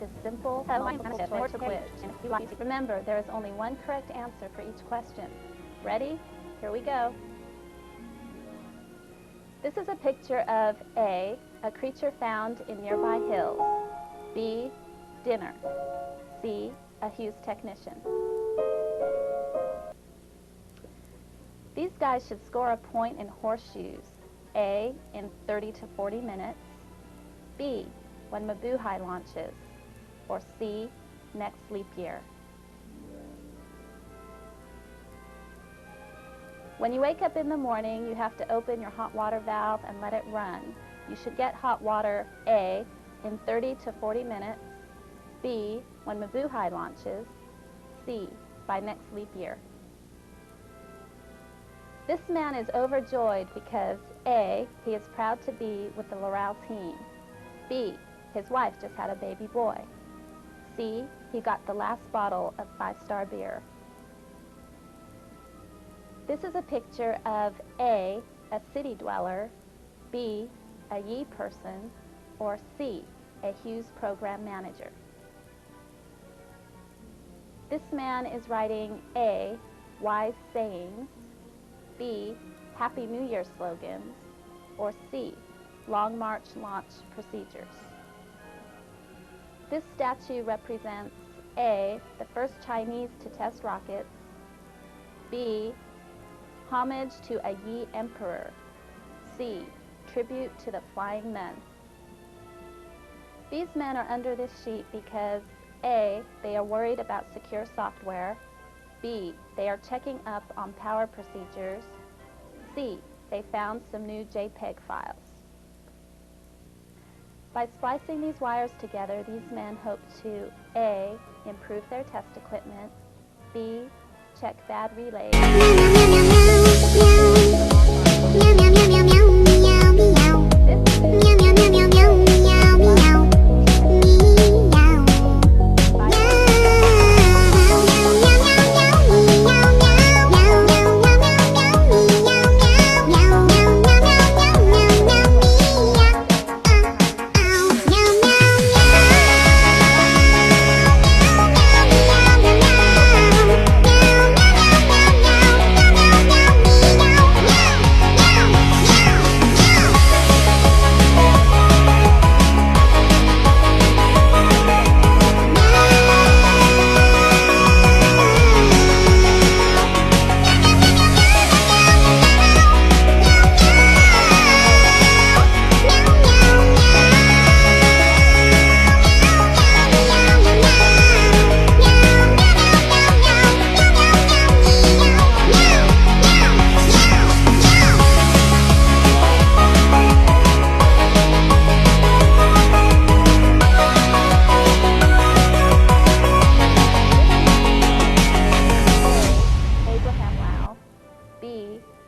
is simple, short quiz. Remember, there is only one correct answer for each question. Ready? Here we go. This is a picture of A, a creature found in nearby hills, B, dinner, C, a Hughes technician. These guys should score a point in horseshoes, A, in 30 to 40 minutes, B, when Mabuhay launches, or C, next leap year. When you wake up in the morning, you have to open your hot water valve and let it run. You should get hot water, A, in 30 to 40 minutes, B, when Mabuhay launches, C, by next leap year. This man is overjoyed because A, he is proud to be with the Loral team, B, his wife just had a baby boy, C, he got the last bottle of 5-star beer. This is a picture of A, a city dweller, B, a Yi person, or C, a Hughes program manager. This man is writing A, wise sayings, B, Happy New Year slogans, or C, Long March launch procedures. This statue represents A, the first Chinese to test rockets, B, homage to a Yi emperor, C, tribute to the flying men. These men are under this sheet because A, they are worried about secure software, B, they are checking up on power procedures, C, they found some new JPEG files. By splicing these wires together, these men hope to A, improve their test equipment, B, check bad relays,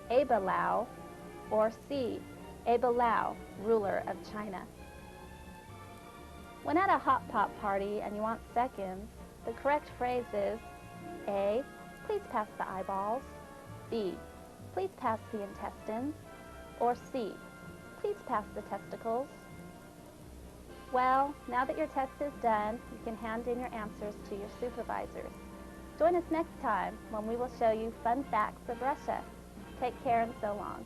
Aba Lau, or C, Aba Lau, ruler of China. When at a hot pot party and you want seconds, the correct phrase is A, please pass the eyeballs, B, please pass the intestines, or C, please pass the testicles. Well, now that your test is done, you can hand in your answers to your supervisors. Join us next time when we will show you fun facts of Russia. Take care and so long.